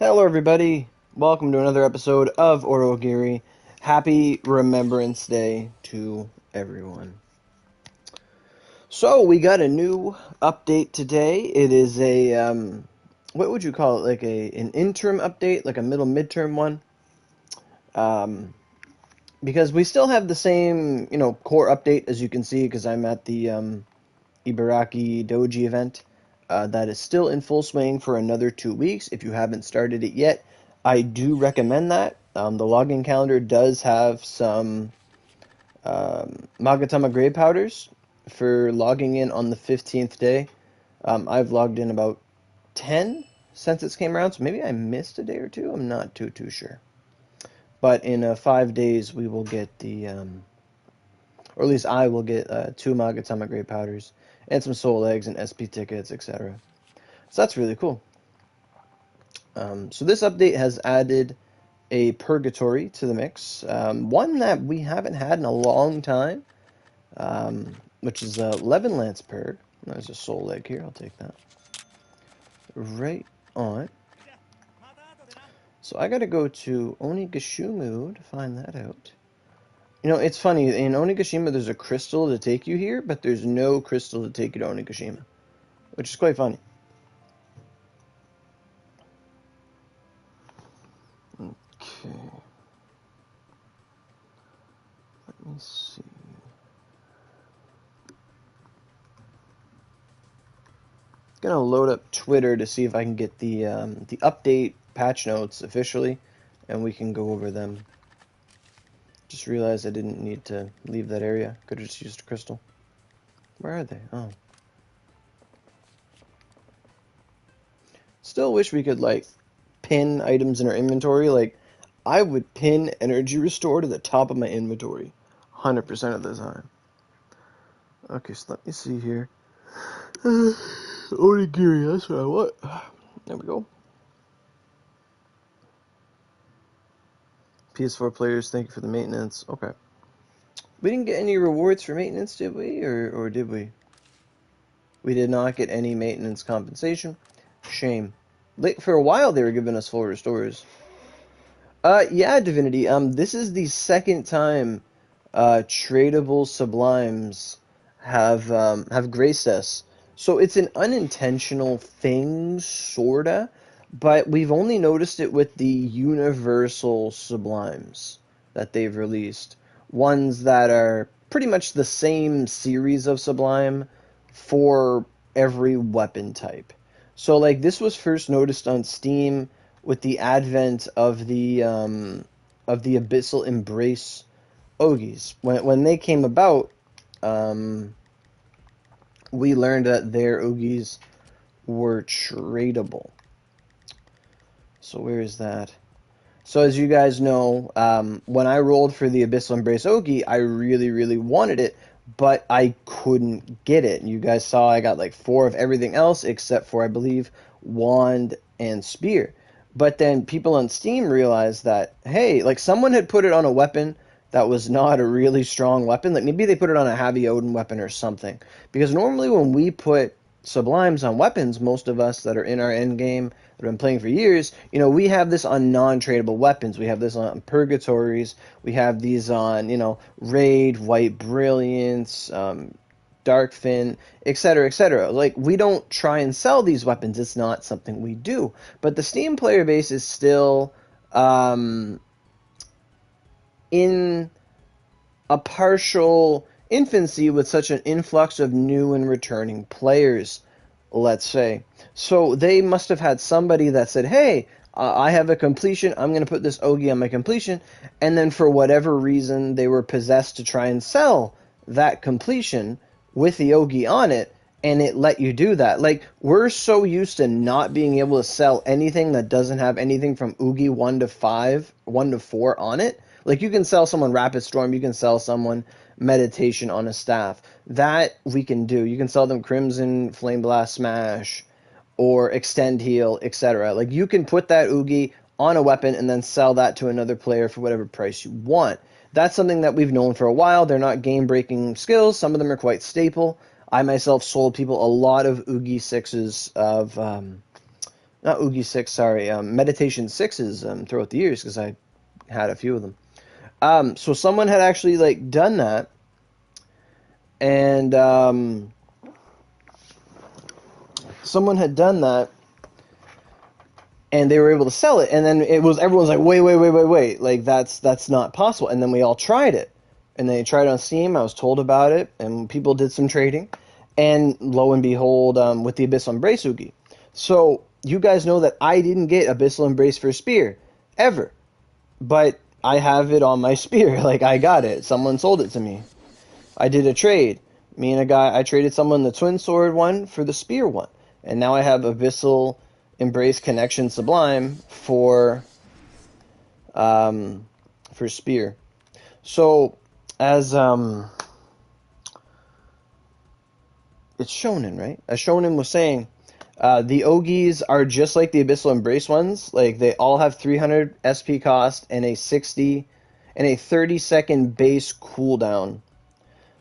Hello, everybody. Welcome to another episode of Aurogiri. Happy Remembrance Day to everyone. So, we got a new update today. It is what would you call it? Like an interim update, like a midterm one. Um, because we still have the same, core update, as you can see, because I'm at the Ibaraki Doji event. That is still in full swing for another 2 weeks. If you haven't started it yet, I do recommend that. The login calendar does have some Magatama grade powders for logging in on the 15th day. I've logged in about 10 since it came around, so maybe I missed a day or two. I'm not too sure. But in 5 days, we will get or at least I will get 2 Magatama grade powders and some soul eggs and SP tickets, etc. So that's really cool. So this update has added a purgatory to the mix, one that we haven't had in a long time, which is a Levinlance Purg. There's a soul egg here, I'll take that. Right on. So I gotta go to Onigashima to find that out. You know, it's funny, in Onigashima there's a crystal to take you here, but there's no crystal to take you to Onigashima, which is quite funny. Okay. Let me see. Gonna load up Twitter to see if I can get the update patch notes officially, and we can go over them. Just realized I didn't need to leave that area. Could have just used a crystal. Where are they? Oh. Still wish we could like pin items in our inventory. Like I would pin energy restore to the top of my inventory 100% of the time. Okay, so let me see here. Onigiri, that's what I want. There we go. PS4 players, thank you for the maintenance. Okay. We didn't get any rewards for maintenance, did we? Or did we? We did not get any maintenance compensation. Shame. For a while, they were giving us full restores. Yeah, Divinity. This is the second time Tradable Sublimes have graced us. So it's an unintentional thing, sorta, but we've only noticed it with the universal Sublimes that they've released. Ones that are pretty much the same series of Sublime for every weapon type. So like this was first noticed on Steam with the advent of the Abyssal Embrace Ogies. When they came about, we learned that their Ogies were tradable. So where is that? So as you guys know, when I rolled for the Abyssal Embrace Ogi, I really wanted it, but I couldn't get it. You guys saw I got like 4 of everything else except for, I believe, Wand and Spear. But then people on Steam realized that, hey, like someone had put it on a weapon that was not a really strong weapon. Like maybe they put it on a Heavy Odin weapon or something. Because normally when we put Sublimes on weapons, most of us that are in our end game that have been playing for years, you know, we have this on non-tradable weapons. We have this on Purgatories. We have these on, you know, Raid, White Brilliance, Darkfin, etc., etc. Like, we don't try and sell these weapons. It's not something we do. But the Steam player base is still in a partial infancy with such an influx of new and returning players, let's say. So they must have had somebody that said, hey, I have a completion, I'm going to put this Ogi on my completion, and then for whatever reason they were possessed to try and sell that completion with the Ogi on it, and it let you do that. Like, we're so used to not being able to sell anything that doesn't have anything from Oogie 1 to 5, 1 to 4 on it. Like, you can sell someone Rapid Storm, you can sell someone Meditation on a staff. That we can do. You can sell them Crimson Flame Blast Smash or Extend Heal, etc. Like, you can put that Oogie on a weapon and then sell that to another player for whatever price you want. That's something that we've known for a while. They're not game-breaking skills. Some of them are quite staple. I myself sold people a lot of Oogie 6s of not Oogie 6, sorry, Meditation 6s throughout the years, because I had a few of them. So someone had actually like done that, and someone had done that, and they were able to sell it, and then everyone's like, wait, like that's not possible. And then we all tried it, and they tried it on Steam. I was told about it, and people did some trading, and lo and behold, with the Abyssal Embrace Oogie. So you guys know that I didn't get Abyssal Embrace for Spear ever, but I have it on my Spear. Like, I got it. Someone sold it to me. I did a trade. Me and a guy, I traded someone the Twin Sword one for the Spear one, and now I have Abyssal Embrace Connection Sublime for Spear. So as it's Shonen, right? As Shonen was saying, the Ogies are just like the Abyssal Embrace ones. Like, they all have 300 SP cost and a 30-second base cooldown.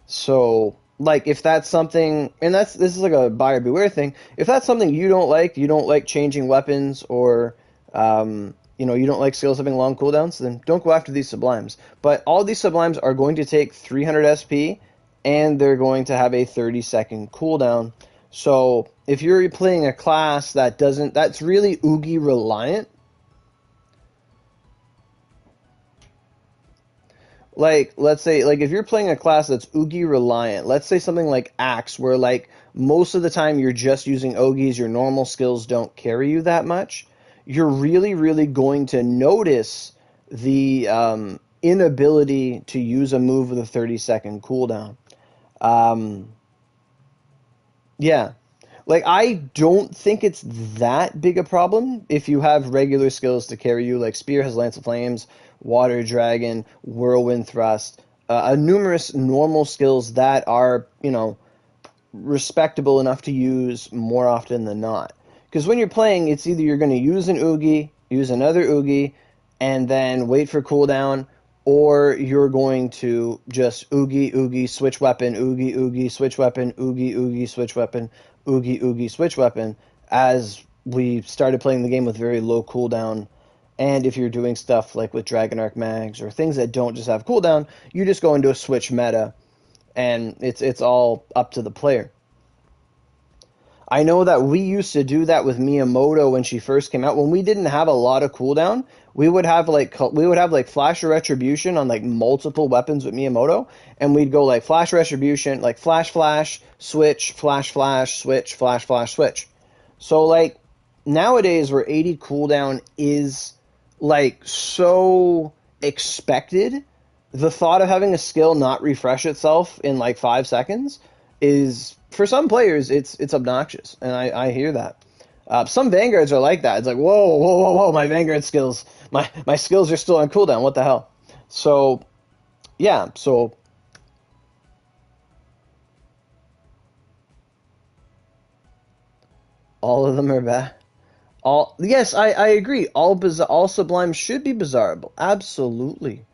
So, like, if that's something, and this is like a buyer beware thing. If that's something you don't like changing weapons, or you don't like skills having long cooldowns, then don't go after these Sublimes. But all these Sublimes are going to take 300 SP, and they're going to have a 30-second cooldown. So if you're playing a class that's really Oogie reliant, like, let's say, like, if you're playing a class that's Oogie reliant, let's say something like Axe, where, like, most of the time you're just using Ogies, your normal skills don't carry you that much, you're really, really going to notice the inability to use a move with a 30-second cooldown. Yeah. Like, I don't think it's that big a problem if you have regular skills to carry you. Like, Spear has Lance of Flames, Water Dragon, Whirlwind Thrust, numerous normal skills that are, respectable enough to use more often than not. Because when you're playing, it's either you're going to use an Oogie, use another Oogie, and then wait for cooldown, or you're going to just Oogie, switch weapon, Oogie, switch weapon, Oogie, switch weapon, Oogie, switch weapon, as we started playing the game with very low cooldown. And if you're doing stuff like with Dragon Arc Mags or things that don't just have cooldown, you just go into a switch meta, and it's all up to the player. I know that we used to do that with Miyamoto when she first came out. When we didn't have a lot of cooldown, we would have like Flash of Retribution on like multiple weapons with Miyamoto, and we'd go like Flash Retribution, like flash, switch, flash, switch, flash, switch. So like nowadays, where 80 cooldown is like so expected, the thought of having a skill not refresh itself in like 5 seconds is, for some players, it's obnoxious, and I hear that. Some Vanguards are like that. It's like, whoa, my Vanguard skills, my skills are still on cooldown. What the hell? So, yeah, so all of them are bad. Yes, I agree. All Sublimes should be Bizarrable. Absolutely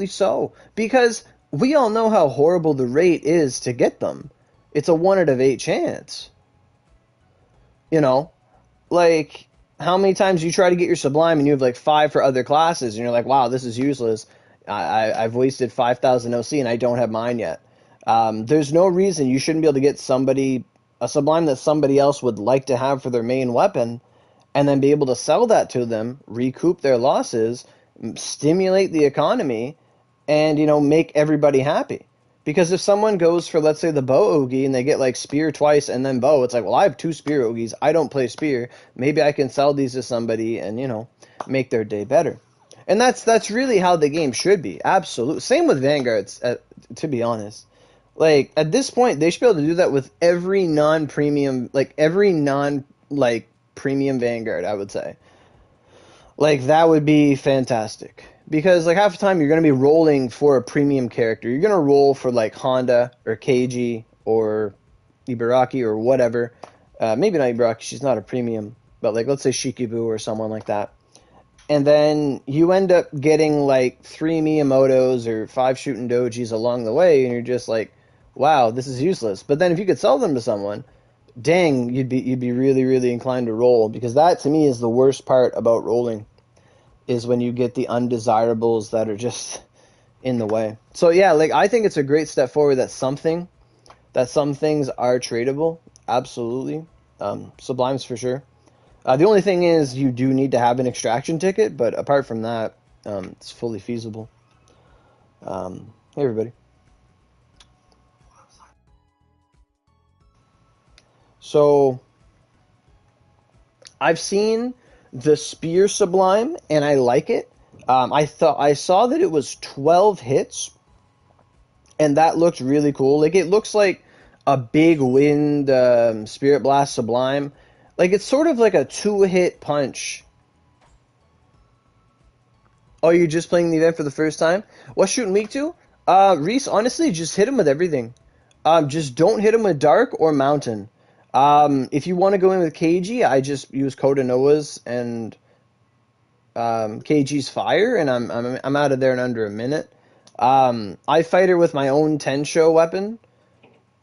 so. Because we all know how horrible the rate is to get them. It's a 1 out of 8 chance. Like, how many times you try to get your Sublime and you have like 5 for other classes, and you're like, wow, this is useless. I've wasted 5,000 OC and I don't have mine yet. There's no reason you shouldn't be able to get a Sublime that somebody else would like to have for their main weapon, and then be able to sell that to them, recoup their losses, stimulate the economy, and, make everybody happy. Because if someone goes for, let's say, the Bow Oogie, and they get, like, Spear twice and then Bow, it's like, well, I have 2 Spear Oogies, I don't play Spear, maybe I can sell these to somebody and, make their day better. And that's really how the game should be, absolutely. Same with Vanguards, to be honest. Like, at this point, they should be able to do that with every non-premium Vanguard, I would say. Like, that would be fantastic. Because, like, half the time you're going to be rolling for a premium character. You're going to roll for, like, Honda or Keiji or Ibaraki or whatever. Maybe not Ibaraki, she's not a premium. But, like, let's say Shikibu or someone like that. And then you end up getting, like, 3 Miyamotos or 5 Shooting Dojis along the way, and you're just like, wow, this is useless. But then if you could sell them to someone, dang, you'd be really, really inclined to roll, because that to me is the worst part about rolling, is when you get the undesirables that are just in the way. So yeah, like I think it's a great step forward that some things are tradable. Absolutely. Sublimes for sure. The only thing is you do need to have an extraction ticket, but apart from that, it's fully feasible. Hey everybody. So I've seen the Spear Sublime and I like it. I saw that it was 12 hits, and that looked really cool. Like it looks like a big wind Spirit Blast Sublime. Like it's sort of like a 2-hit punch. Oh, you're just playing the event for the first time? What's shooting weak to? Reese, honestly, just hit him with everything. Just don't hit him with Dark or Mountain. If you want to go in with KG, I just use Coda Noah's and KG's Fire, and I'm out of there in under a minute. I fight her with my own Tensho weapon.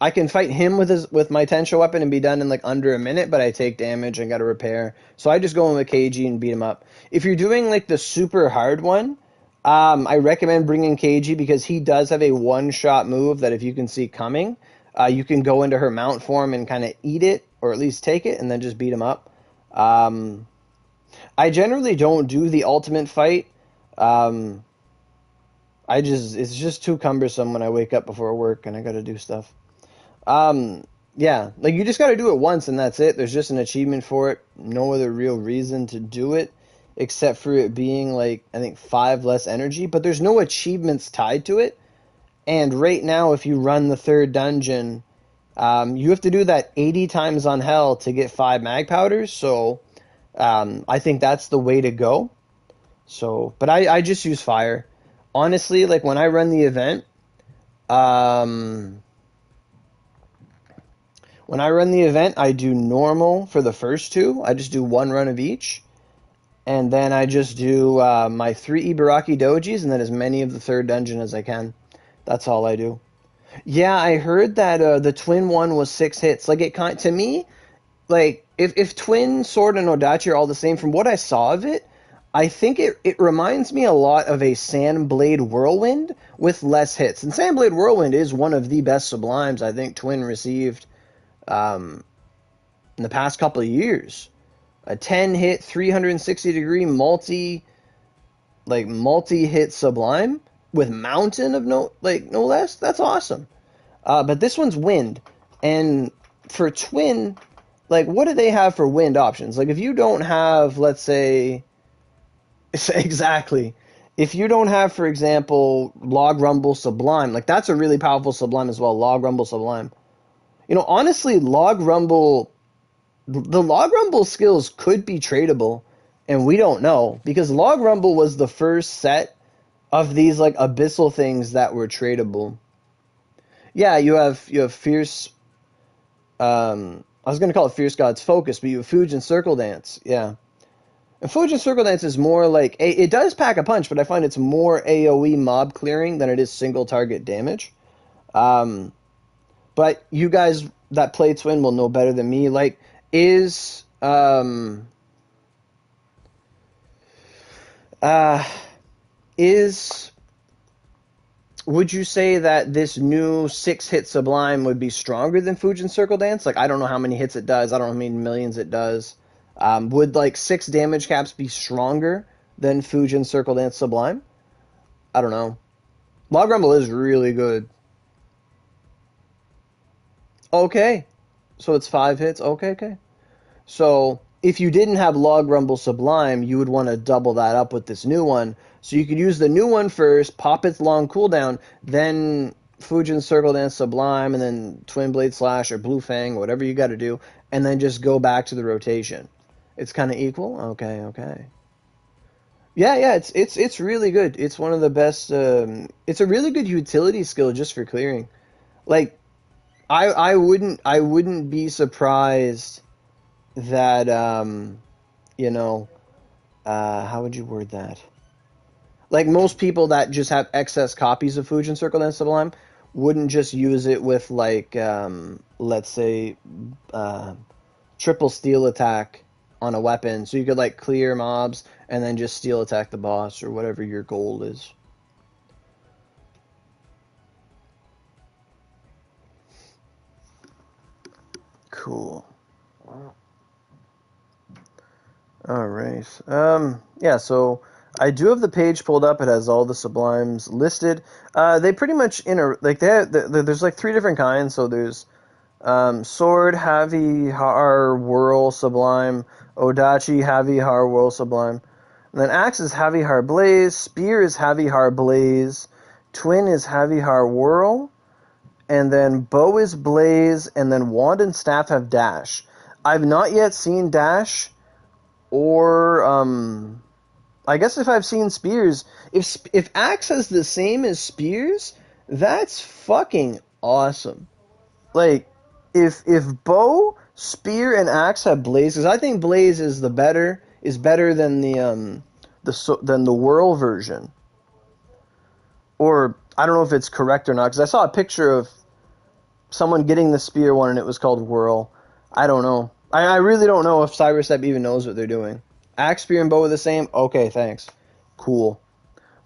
I can fight him with my Tensho weapon and be done in like under a minute, but I take damage and got to repair. So I just go in with KG and beat him up. If you're doing like the super hard one, I recommend bringing KG because he does have a one-shot move that if you can see coming, you can go into her mount form and kind of eat it, or at least take it, and then just beat him up. I generally don't do the ultimate fight. It's just too cumbersome when I wake up before work and I gotta do stuff. Yeah, like you just gotta do it once and that's it. There's just an achievement for it. No other real reason to do it except for it being like, I think 5 less energy, but there's no achievements tied to it. And right now, if you run the 3rd dungeon, you have to do that 80 times on hell to get 5 mag powders. So, I think that's the way to go. So, but I just use fire. Honestly, like when I run the event, I do normal for the first 2. I just do 1 run of each. And then I just do my 3 Ibaraki Dojis and then as many of the 3rd dungeon as I can. That's all I do. Yeah, I heard that the twin one was 6 hits. Like it to me, like if twin sword and Odachi are all the same, from what I saw of it, I think it reminds me a lot of a Sandblade Whirlwind with less hits. And Sandblade Whirlwind is one of the best sublimes I think Twin received in the past couple of years. A 10-hit, 360-degree multi-hit sublime with Mountain of no less. That's awesome. But this one's Wind, and for Twin, like what do they have for Wind options? Like if you don't have, let's say, exactly, if you don't have, for example, Log Rumble Sublime, like that's a really powerful sublime as well. Log Rumble Sublime. You know, honestly, the Log Rumble skills could be tradable, and we don't know because Log Rumble was the first set of these like abyssal things that were tradable. Yeah, you have Fierce. I was gonna call it Fierce God's Focus, but you have Fuge and Circle Dance. Yeah, and Fuge and Circle Dance is more like it does pack a punch, but I find it's more AOE mob clearing than it is single target damage. But you guys that play Twin will know better than me. Like, is would you say that this new 6-hit Sublime would be stronger than Fujin Circle Dance? Like, I don't know how many hits it does. I don't know how many millions it does. Would, like, 6 damage caps be stronger than Fujin Circle Dance Sublime? I don't know. Log Rumble is really good. Okay. So it's 5 hits? Okay. So if you didn't have Log Rumble Sublime, you would want to double that up with this new one. So you could use the new one first, pop its long cooldown, then Fujin Circle Dance Sublime, and then Twin Blade Slash or Blue Fang, whatever you got to do, and then just go back to the rotation. It's kind of equal? Okay. Yeah, it's really good. It's one of the best. It's a really good utility skill just for clearing. Like, I wouldn't be surprised that how would you word that? Like most people that just have excess copies of Fujin Circle Dance Sublime wouldn't just use it with like let's say triple steel attack on a weapon, so you could like clear mobs and then just steel attack the boss or whatever your goal is. Cool. All right. Yeah, so I do have the page pulled up. It has all the sublimes listed. They pretty much like there's like 3 different kinds. So there's sword, Havi, Har, Whirl, Sublime, Odachi, Havi, Har, Whirl, Sublime. And then axe is Havi, Har, Blaze, spear is Havi, Har, Blaze, twin is Havi, Har, Whirl, and then bow is Blaze, and then wand and staff have dash. I've not yet seen dash, or I guess if I've seen spears, if axe has the same as spears, that's fucking awesome. Like if bow, spear, and axe have blaze, because I think blaze is better than than the whirl version. Or I don't know if it's correct or not, because I saw a picture of someone getting the spear one and it was called whirl. I don't know. I really don't know if Cyberstep even knows what they're doing. Axe, spear, and bow are the same? Okay, thanks. Cool.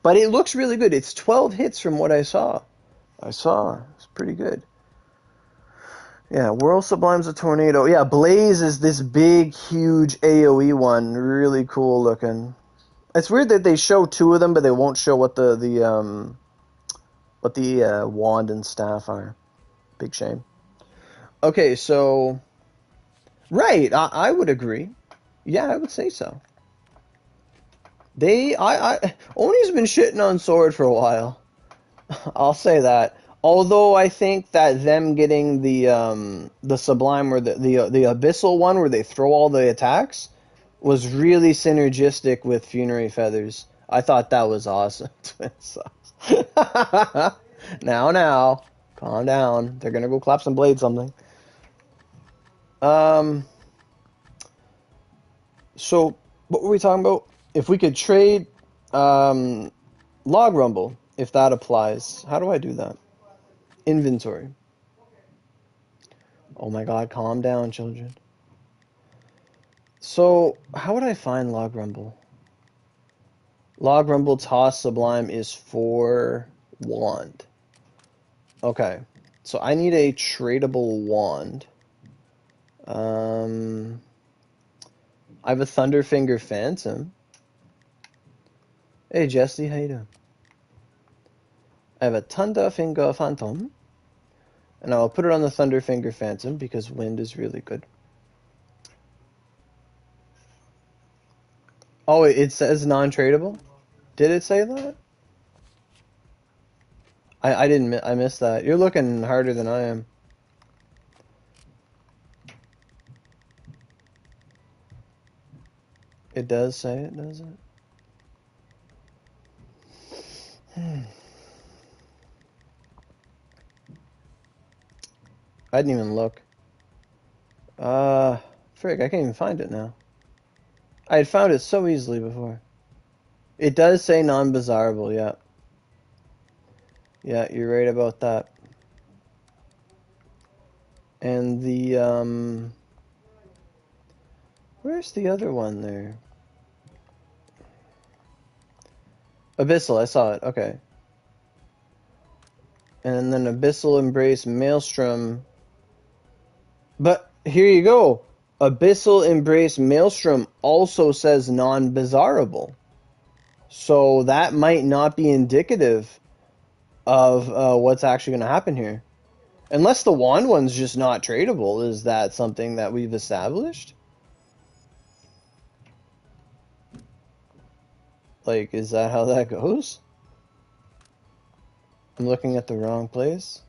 But it looks really good. It's 12 hits from what I saw. It's pretty good. Yeah, Whirl Sublime's a tornado. Yeah, Blaze is this big, huge AoE one. Really cool looking. It's weird that they show 2 of them, but they won't show what the wand and staff are. Big shame. Okay, so right, I would agree. Yeah, I would say so. Oni's been shitting on Sword for a while. I'll say that. Although I think that them getting the Sublime or the Abyssal one where they throw all the attacks was really synergistic with Funerary Feathers. I thought that was awesome. Now, calm down. They're gonna go clap some blade something. So what were we talking about? If we could trade Log Rumble, if that applies. How do I do that? Inventory. Oh my god, calm down, children. So, how would I find Log Rumble? Log Rumble Toss Sublime is for wand. Okay. So I need a tradable wand. I have a Thunderfinger Phantom. Hey Jesse, how you doing? I have a Thunderfinger Phantom. And I'll put it on the Thunderfinger Phantom because wind is really good. Oh, it says non-tradable? Did it say that? I missed that. You're looking harder than I am. It does say it, does it? I didn't even look. Frig, I can't even find it now. I had found it so easily before. It does say non-bizarrable, yeah. Yeah, you're right about that. And the, where's the other one there? Abyssal, I saw it, okay. And then Abyssal Embrace Maelstrom. But here you go. Abyssal Embrace Maelstrom also says non-bizarrable. So that might not be indicative of what's actually going to happen here. Unless the wand one's just not tradable. Is that something that we've established? Like, is that how that goes? I'm looking at the wrong place.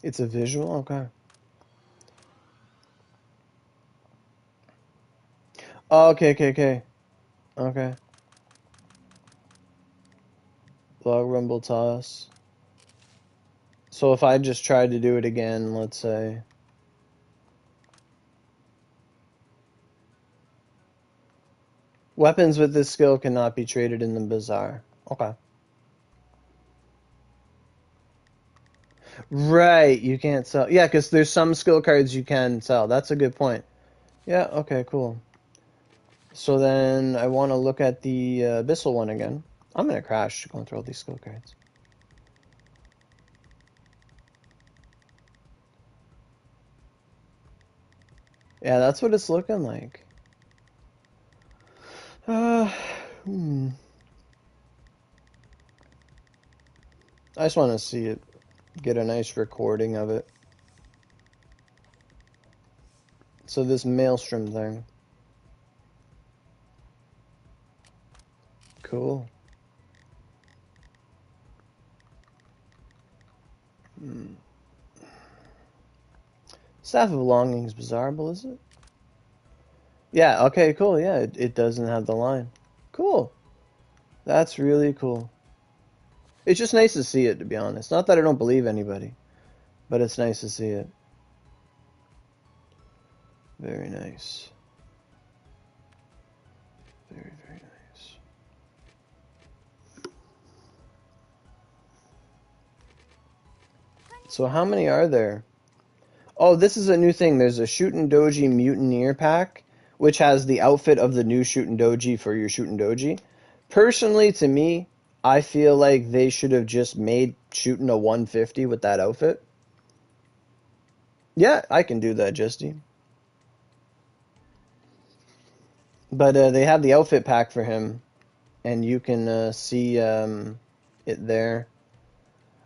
It's a visual? Okay. Oh, okay. Okay. Log Rumble Toss. So if I just tried to do it again, let's say. Weapons with this skill cannot be traded in the bazaar. Okay. Right, you can't sell. Yeah, because there's some skill cards you can sell. That's a good point. Yeah, okay, cool. So then I want to look at the Abyssal one again. I'm going to crash going through all these skill cards. Yeah, that's what it's looking like. Uh, hmm. I just want to see it, get a nice recording of it. So this Maelstrom thing. Cool. Hmm. Staff of Belongings, Bizarrable, is it? Yeah, okay, cool. Yeah, it doesn't have the line. Cool. That's really cool. It's just nice to see it, to be honest. Not that I don't believe anybody, but it's nice to see it. Very nice. Very, very nice. So how many are there? Oh, this is a new thing. There's a Shootin' Doji Mutineer pack, which has the outfit of the new Shootin' Doji for your Shootin' Doji. Personally, to me, I feel like they should have just made Shootin' a 150 with that outfit. Yeah, I can do that, Justy. But they have the outfit pack for him, and you can see it there.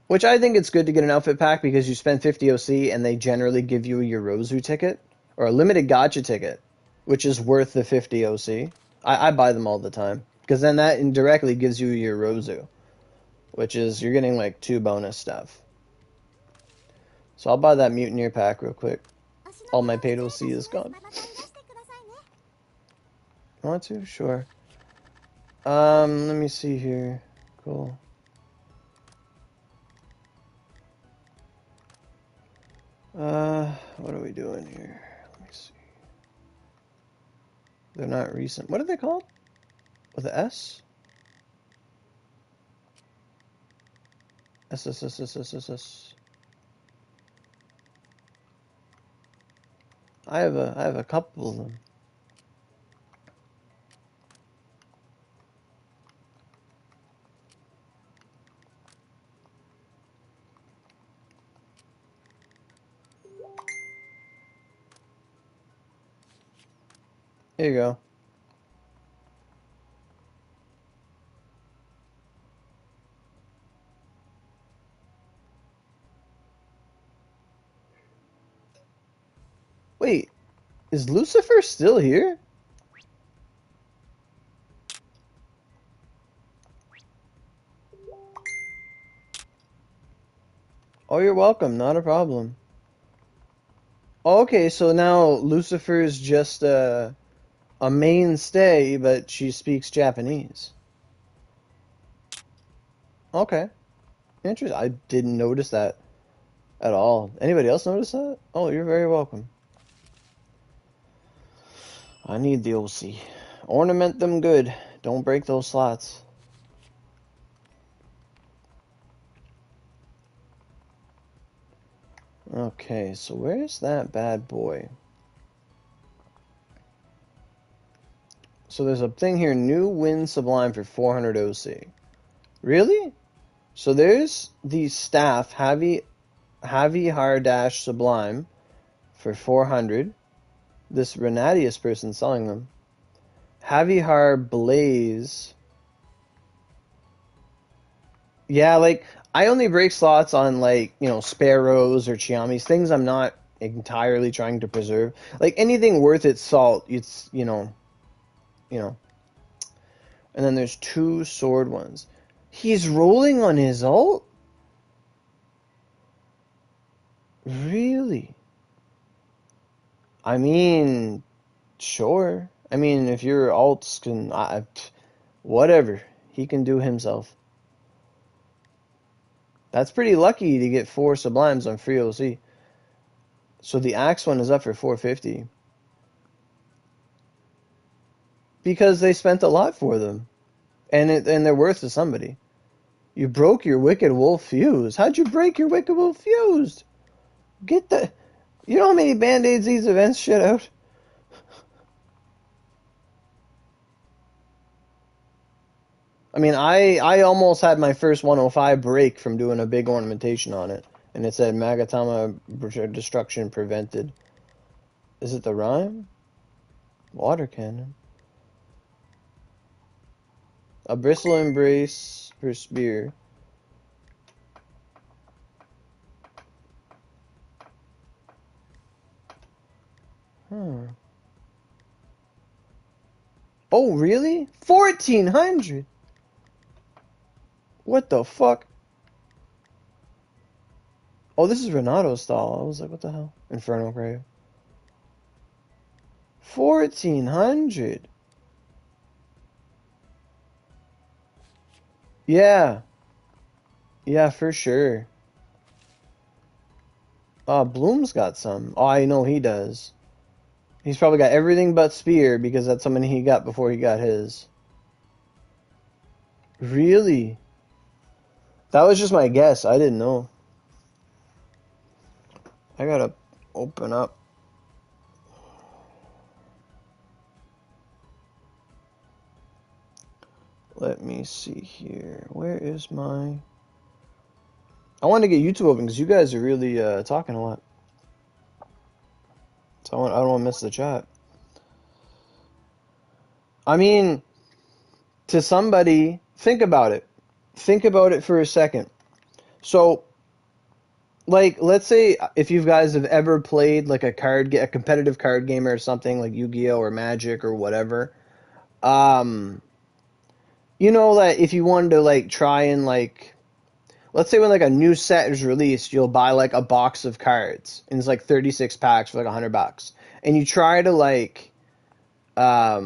Which I think it's good to get an outfit pack because you spend 50 OC and they generally give you a Yorozu ticket or a limited gacha ticket, which is worth the 50 OC. I buy them all the time because then that indirectly gives you a Yorozu, which is you're getting like 2 bonus stuff. So I'll buy that Mutineer pack real quick. All my paid OC is gone. Want to? Sure. Let me see here. Cool. What are we doing here? Let me see. They're not recent. What are they called? With an S? S. I have a couple of them. Here you go. Wait, is Lucifer still here? Oh, you're welcome. Not a problem. Okay, so now Lucifer's just a mainstay, but she speaks Japanese. Okay. Interesting. I didn't notice that at all. Anybody else notice that? Oh, you're very welcome. I need the OC. Ornament them good. Don't break those slots. Okay, so where's that bad boy? So there's a thing here, new Wind Sublime for 400 OC. Really? So there's the staff, Javi Hardash Sublime for 400. This Renatius person selling them. Javihar Blaze. Yeah, like, I only break slots on, like, Sparrows or Chiamis, things I'm not entirely trying to preserve. Like, anything worth its salt, it's, And then there's 2 sword ones. He's rolling on his ult? Really? I mean, sure. I mean, if your alts can... whatever. He can do himself. That's pretty lucky to get 4 Sublimes on free OC. So the Axe one is up for 450. Because they spent a lot for them. And they're worth to somebody. You broke your Wicked Wolf fuse. How'd you break your Wicked Wolf fuse? Get the... You know how many Band-Aids these events shit out? I mean, I almost had my first 105 break from doing a big ornamentation on it. And it said Magatama destruction prevented. Is it the rhyme? Water cannon. A bristle embrace for spear. Oh, really? 1,400? What the fuck? Oh, this is Renato's style. I was like, what the hell? Inferno Grave. 1,400. Yeah. Yeah, for sure. Bloom's got some. Oh, I know he does. He's probably got everything but spear because that's something he got before he got his. Really? That was just my guess. I didn't know. I gotta open up. Let me see here. Where is my... I want to get YouTube open because you guys are really talking a lot. So I don't want to miss the chat. I mean, to somebody, think about it. Think about it for a second. So, like, let's say if you guys have ever played like a competitive card game or something like Yu-Gi-Oh or Magic or whatever, you know that if you wanted to like try and like, let's say when like a new set is released, you'll buy like a box of cards and it's like 36 packs for like $100, and you try to like, buy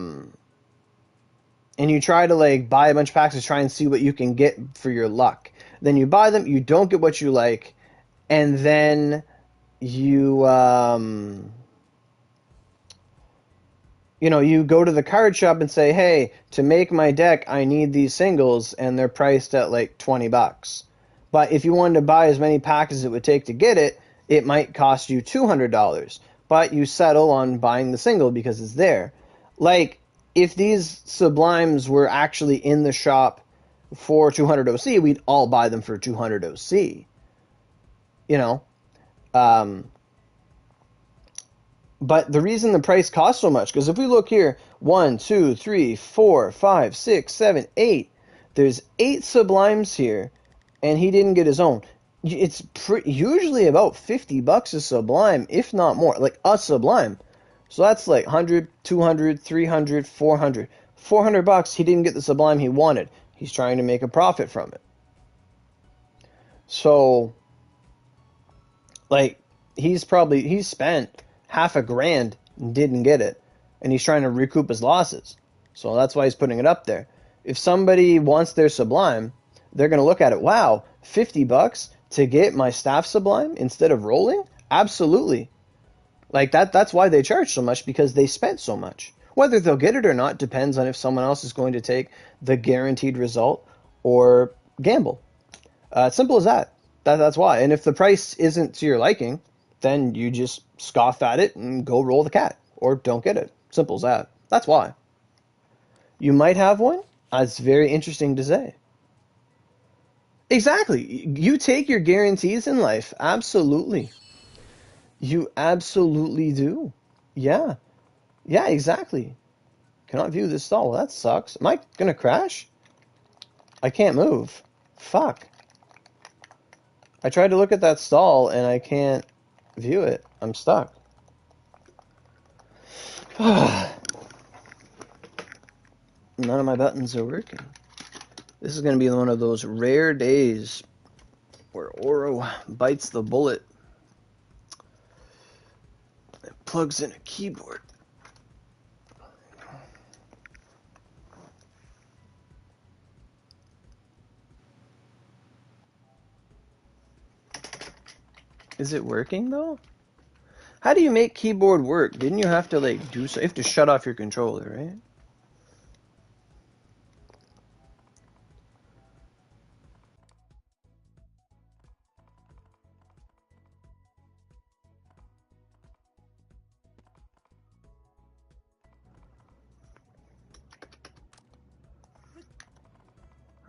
a bunch of packs to try and see what you can get for your luck. Then you buy them, you don't get what you like, and then you you go to the card shop and say, hey, to make my deck, I need these singles, and they're priced at like $20. But if you wanted to buy as many packs as it would take to get it, it might cost you $200. But you settle on buying the single because it's there. Like, if these Sublimes were actually in the shop for 200 OC, we'd all buy them for 200 OC. You know? But the reason the price costs so much, because if we look here, 1, 2, 3, 4, 5, 6, 7, 8. There's 8 Sublimes here, and he didn't get his own. It's usually about $50 a Sublime, if not more. Like a Sublime. So that's like 100, 200, 300, 400. $400, he didn't get the Sublime he wanted. He's trying to make a profit from it. So, like, he spent $500 and didn't get it. And he's trying to recoup his losses. So that's why he's putting it up there. If somebody wants their Sublime, they're going to look at it. Wow, $50 to get my staff Sublime instead of rolling? Absolutely. Like, that's why they charge so much, because they spent so much. Whether they'll get it or not depends on if someone else is going to take the guaranteed result or gamble. Simple as that. That's why. And if the price isn't to your liking, then you just scoff at it and go roll the cat. Or don't get it. Simple as that. That's why. You might have one. That's very interesting to say. Exactly. You take your guarantees in life. Absolutely. You absolutely do. Yeah. Yeah, exactly. Cannot view this stall. Well, that sucks. Am I going to crash? I can't move. Fuck. I tried to look at that stall and I can't view it. I'm stuck. None of my buttons are working. This is going to be one of those rare days where Oro bites the bullet and plugs in a keyboard. Is it working though? How do you make keyboard work? Didn't you have to like do so? You have to shut off your controller, right?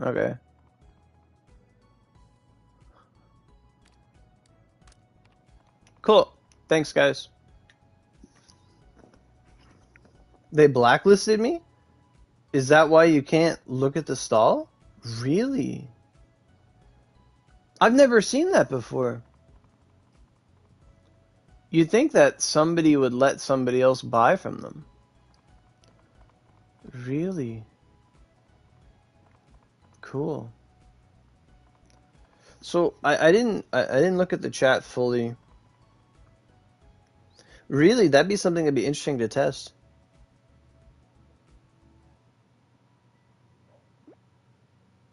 Okay. Cool. Thanks, guys. They blacklisted me? Is that why you can't look at the stall? Really? I've never seen that before. You'd think that somebody would let somebody else buy from them. Really? Cool. So I didn't look at the chat fully. Really, that'd be something that'd be interesting to test.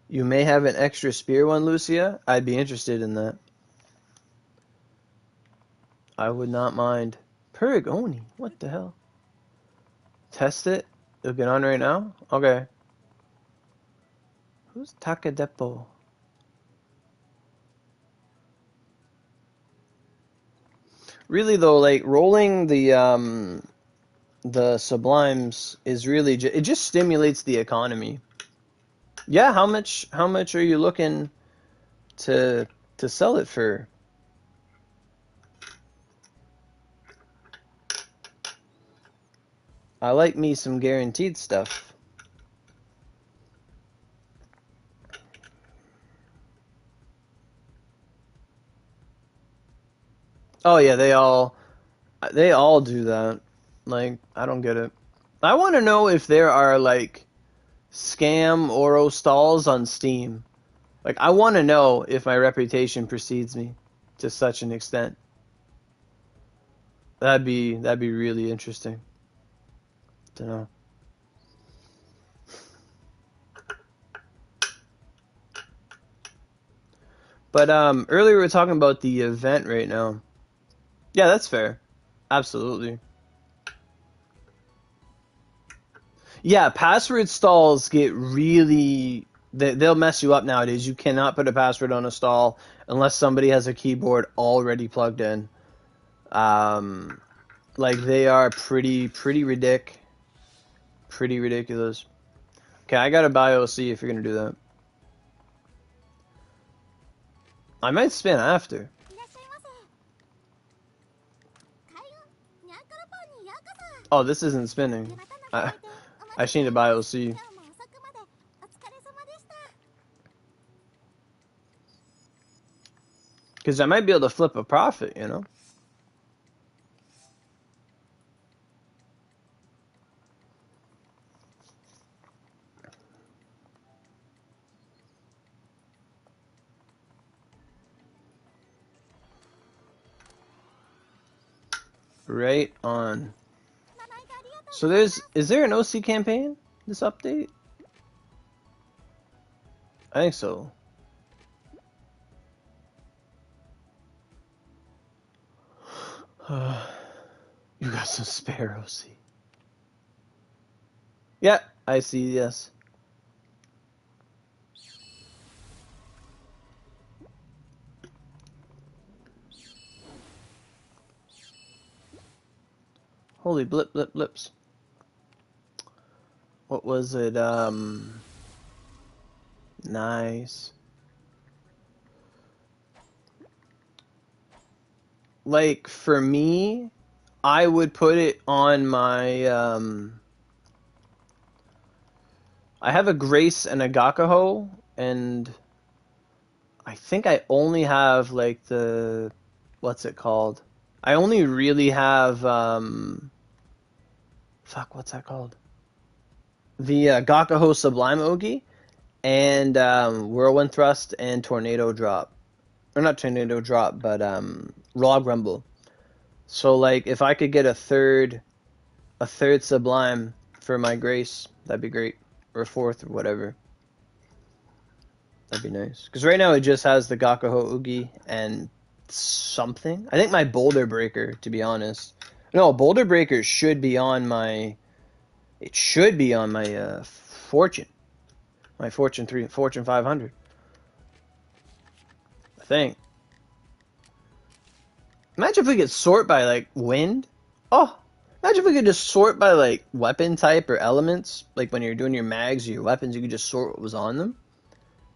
You may have an extra spear one, Lucia. I'd be interested in that. I would not mind. Purg Oni, what the hell? Test it? You'll get on right now? Okay. Who's Takadepo? Really though, like rolling the Sublimes is really it just stimulates the economy. Yeah, how much are you looking to sell it for? I like me some guaranteed stuff. Oh yeah, they all do that. Like, I don't get it. I want to know if there are like scam Oro stalls on Steam. Like, I want to know if my reputation precedes me to such an extent. That'd be really interesting to know. But earlier we were talking about the event right now. Yeah, that's fair. Absolutely. Yeah, password stalls get really... They'll mess you up nowadays. You cannot put a password on a stall unless somebody has a keyboard already plugged in. Like, they are pretty ridiculous. Pretty ridiculous. Okay, I gotta buy OC if you're gonna do that. I might spin after. Oh, this isn't spinning. I just need to buy OC. Because I might be able to flip a profit, you know? Right on. So is there an OC campaign this update? I think so. You got some spare OC. Yeah, I see, yes. Holy blips. What was it? Nice. Like, for me, I would put it on my, I have a Grace and a Gakaho, and I think I only have, like, the, what's it called? I only really have, fuck, what's that called? The Gakaho Sublime Ogi, and Whirlwind Thrust and Tornado Drop. Or not Tornado Drop, but Raw Grumble. So, like, if I could get a third Sublime for my Grace, that'd be great. Or a fourth, or whatever. That'd be nice. Because right now it just has the Gakaho Ugi and something. I think my Boulder Breaker, to be honest. No, Boulder Breaker should be on my... It should be on my Fortune. My Fortune 500. I think. Imagine if we could sort by, like, wind. Oh, imagine if we could just sort by, like, weapon type or elements. Like, when you're doing your mags or your weapons, you could just sort what was on them.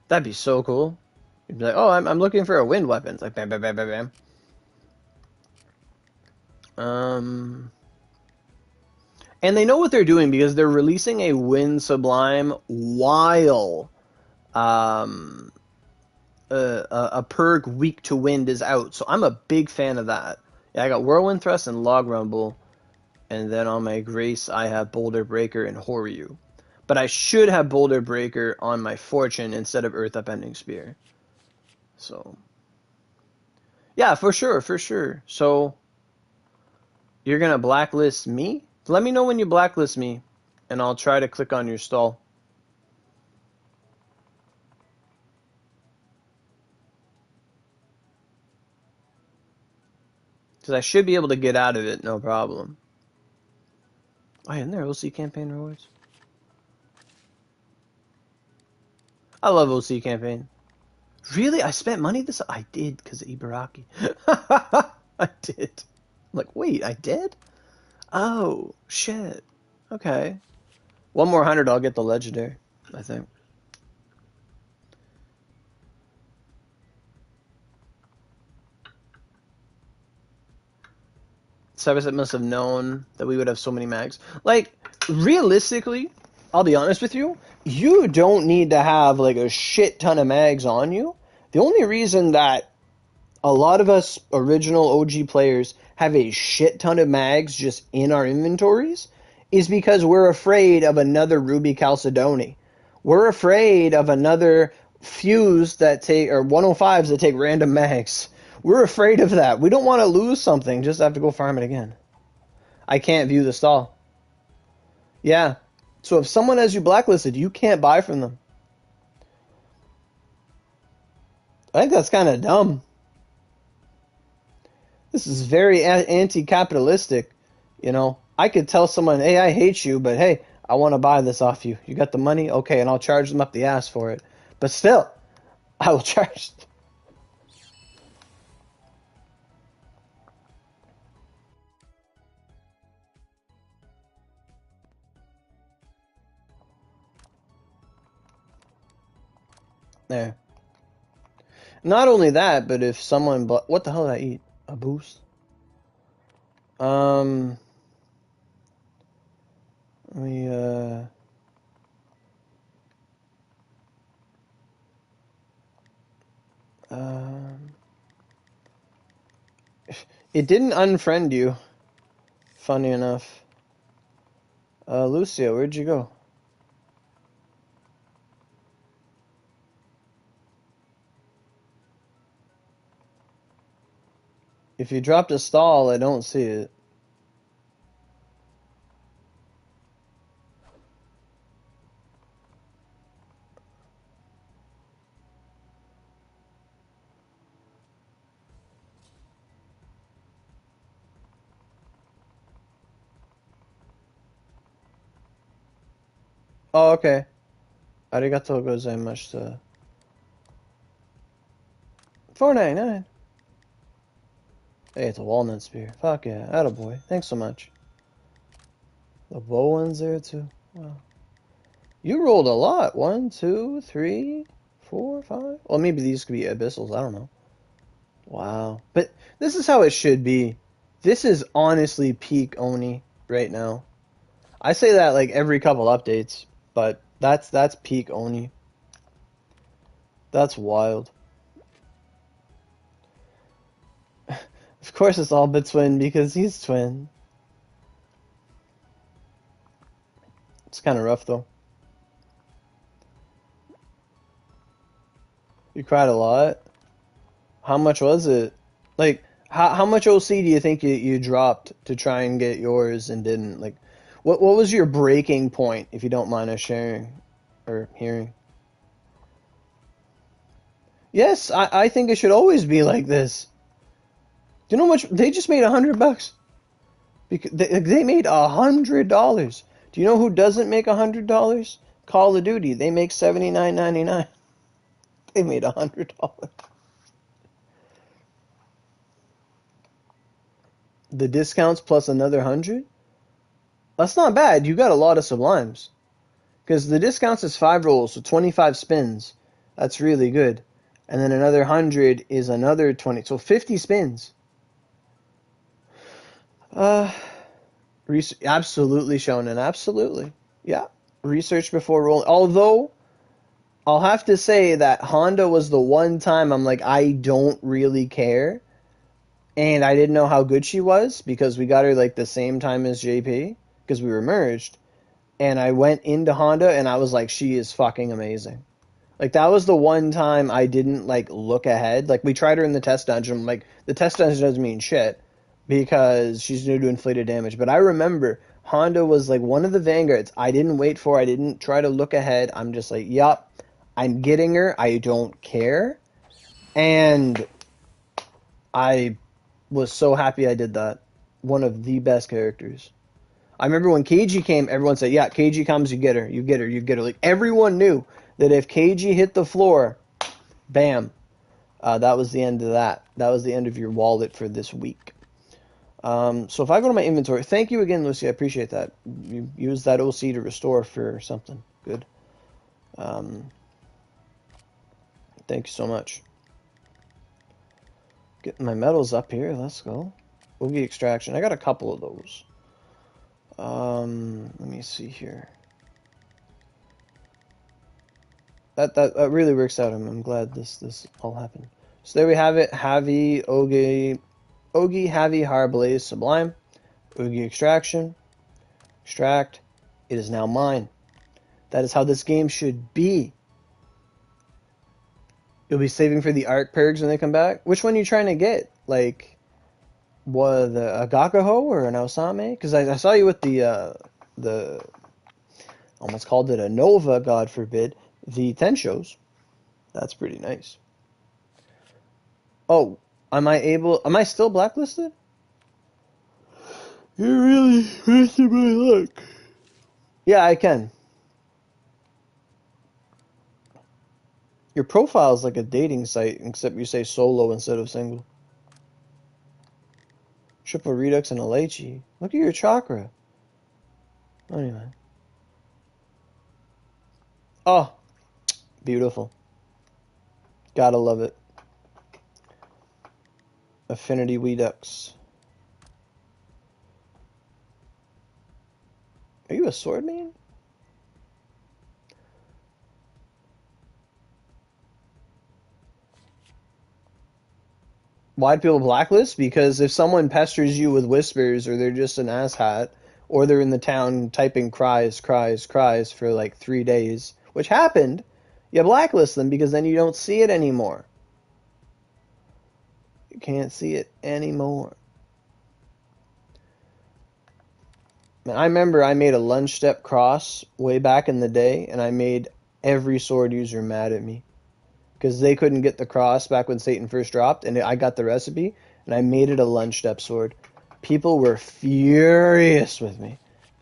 That'd be so cool. You'd be like, oh, I'm looking for a wind weapon. It's like bam, bam, bam, bam, bam. And they know what they're doing because they're releasing a wind sublime while um, a Purg weak to wind is out. So I'm a big fan of that. Yeah, I got Whirlwind Thrust and Log Rumble. And then on my Grace, I have Boulder Breaker and Horyu. But I should have Boulder Breaker on my Fortune instead of Earth Upending Spear. So, yeah, for sure, for sure. So, you're going to blacklist me? Let me know when you blacklist me, and I'll try to click on your stall. Because I should be able to get out of it, no problem. Oh, isn't there OC campaign rewards? I love OC campaign. Really? I spent money this? I did because of Ibaraki. I did. I'm like, wait, I did? Oh, shit. Okay. One more 100, I'll get the legendary, I think. Severset must have known that we would have so many mags. Like, realistically, I'll be honest with you, you don't need to have like a shit ton of mags on you. The only reason that a lot of us original OG players have a shit ton of mags just in our inventories is because we're afraid of another Ruby Chalcedony. We're afraid of another fuse that take, or 105s that take random mags. We're afraid of that. We don't want to lose something just have to go farm it again. I can't view the stall. Yeah. So if someone has you blacklisted, you can't buy from them. I think that's kind of dumb. This is very anti-capitalistic. You know, I could tell someone, hey, I hate you, but hey, I want to buy this off you. You got the money? Okay, and I'll charge them up the ass for it. But still, I will charge. There. Not only that, but if someone... What the hell did I eat? A boost? Let me, it didn't unfriend you. Funny enough. Lucia, where'd you go? If you dropped a stall, I don't see it. Oh, okay. Arigatou gozaimashita. $4.99. Hey, it's a walnut spear. Fuck yeah. Attaboy. Thanks so much. The bow one's there too. Wow. You rolled a lot. 1, 2, 3, 4, 5. Well, maybe these could be abyssals. I don't know. Wow. But this is how it should be. This is honestly peak Oni right now. I say that like every couple updates, but that's peak Oni. That's wild. Of course it's all but twin because he's twin. It's kind of rough though. You cried a lot? How much was it? Like, how much OC do you think you dropped to try and get yours and didn't? Like, what was your breaking point, if you don't mind us sharing or hearing? Yes, I think it should always be like this. Do you know how much they just made $100? Because they made $100. Do you know who doesn't make $100? Call of Duty. They make $79.99. They made $100. The discounts plus another 100? That's not bad. You got a lot of Sublimes. Because the discounts is 5 rolls, so 25 spins. That's really good. And then another 100 is another 20. So 50 spins. Absolutely, Shonen. Absolutely. Yeah. Research before rolling. Although, I'll have to say that Honda was the one time I'm like, I don't really care. And I didn't know how good she was because we got her like the same time as JP because we were merged. And I went into Honda and I was like, she is fucking amazing. Like that was the one time I didn't like look ahead. Like we tried her in the test dungeon. I'm like the test dungeon doesn't mean shit because she's new to inflicted damage. But I remember Honda was like one of the vanguards. I didn't wait for. I didn't try to look ahead. I'm just like, yup, I'm getting her. I don't care. And I was so happy I did that. One of the best characters. I remember when KG came, everyone said, yeah, KG comes, you get her, you get her, you get her. Like everyone knew that if KG hit the floor, bam, that was the end of that. That was the end of your wallet for this week. So if I go to my inventory, thank you again, Lucy. I appreciate that. You used that OC to restore for something. Good. Thank you so much. Getting my metals up here. Let's go. Boogie extraction. I got a couple of those. Let me see here. That really works out. I'm glad this all happened. So there we have it. Javi, Ogi, Javi, Harblaze, Sublime, Oogie extraction, extract. It is now mine. That is how this game should be. You'll be saving for the Arc Purgs when they come back. Which one are you trying to get? Like, what, a Gakaho or an Osame? Because I saw you with the almost called it a Nova, God forbid, the Tenshos. That's pretty nice. Oh, am I still blacklisted? You're really messing my luck. Yeah, I can. Your profile is like a dating site, except you say solo instead of single. Triple Redux and a lychee. Look at your chakra. Anyway. Oh, beautiful. Gotta love it. Affinity Redux. Are you a sword main? Why do people blacklist? Because if someone pesters you with whispers, or they're just an asshat, or they're in the town typing cries for like 3 days, which happened, you blacklist them because then you don't see it anymore. You can't see it anymore. I remember I made a lunge step cross way back in the day, and I made every sword user mad at me. Because they couldn't get the cross back when Satan first dropped, and I got the recipe, and I made it a lunge step sword. People were furious with me.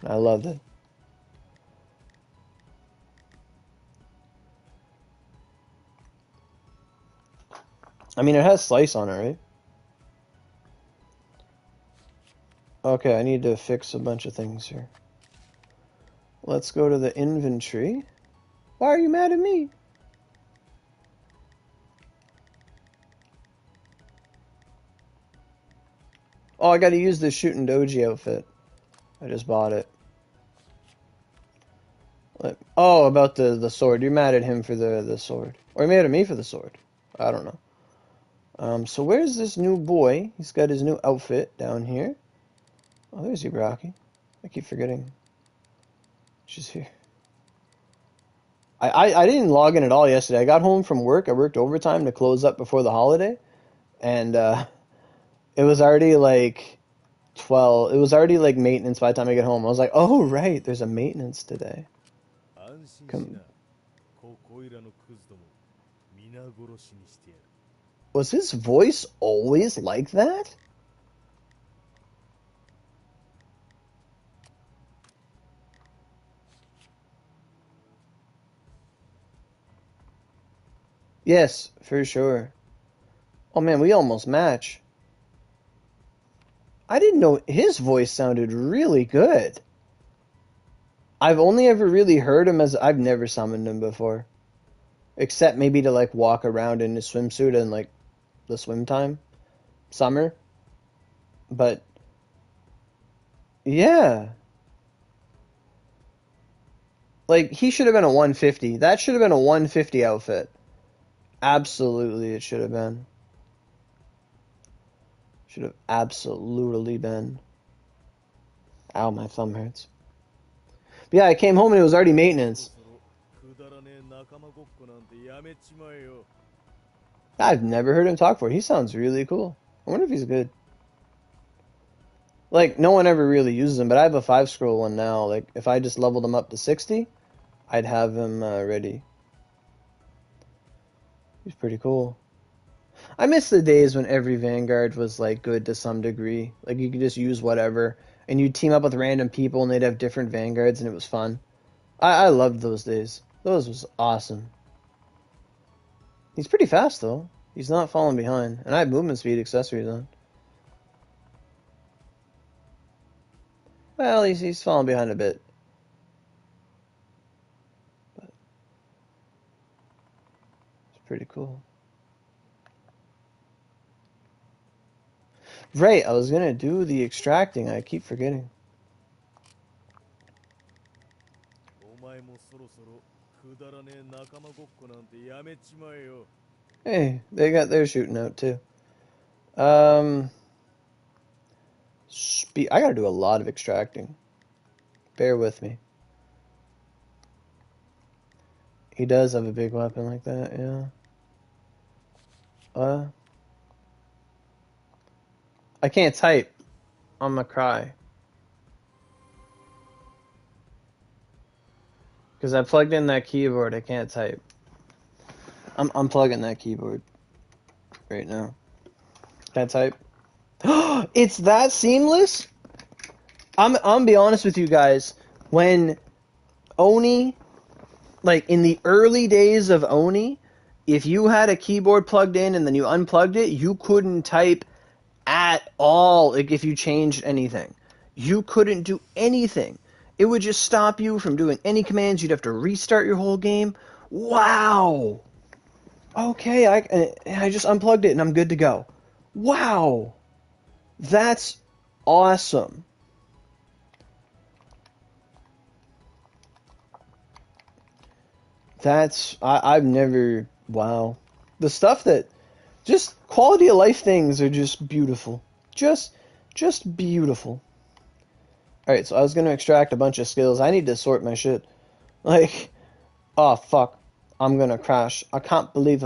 I loved it. I mean, it has slice on it, right? Okay, I need to fix a bunch of things here. Let's go to the inventory. Why are you mad at me? Oh, I gotta use this shooting doji outfit. I just bought it. Oh, about the sword. You're mad at him for the sword. Or you're mad at me for the sword. I don't know. So where's this new boy? He's got his new outfit down here. Oh, there's Ibraki. I keep forgetting. She's here. I didn't log in at all yesterday. I got home from work. I worked overtime to close up before the holiday. And it was already like 12. It was already like maintenance by the time I get home. I was like, oh, right. There's a maintenance today. Was his voice always like that? Yes, for sure. Oh man, we almost match. I didn't know his voice sounded really good. I've only ever really heard him as I've never summoned him before. Except maybe to like walk around in a swimsuit in like the swim time, summer. But yeah, like he should have been a 150. That should have been a 150 outfit. Absolutely, it should have been. Should have absolutely been. Ow, my thumb hurts. But yeah, I came home and it was already maintenance. I've never heard him talk before. He sounds really cool. I wonder if he's good. Like, no one ever really uses him, but I have a 5-scroll one now. Like, if I just leveled him up to 60, I'd have him ready. He's pretty cool. I miss the days when every Vanguard was, like, good to some degree. Like, you could just use whatever. And you'd team up with random people, and they'd have different Vanguards, and it was fun. I loved those days. Those was awesome. He's pretty fast, though. He's not falling behind. And I have movement speed accessories on. Well, he's falling behind a bit. But it's pretty cool. Right, I was gonna do the extracting. I keep forgetting. Hey, they got their shooting out too. I gotta do a lot of extracting. Bear with me. He does have a big weapon like that, yeah. I can't type. I'm gonna cry. Because I plugged in that keyboard, I can't type. I'm unplugging that keyboard right now. Can I type? It's that seamless? I'm gonna be honest with you guys. When Oni, like in the early days of Oni, if you had a keyboard plugged in and then you unplugged it, you couldn't type at all. Like if you changed anything, you couldn't do anything. It would just stop you from doing any commands. You'd have to restart your whole game. Wow. Okay, I just unplugged it and I'm good to go. Wow. That's awesome. I've never, wow. The stuff that, just quality of life things are just beautiful. Just beautiful. Alright, so I was going to extract a bunch of skills. I need to sort my shit. Like, oh fuck. I'm going to crash. I can't believe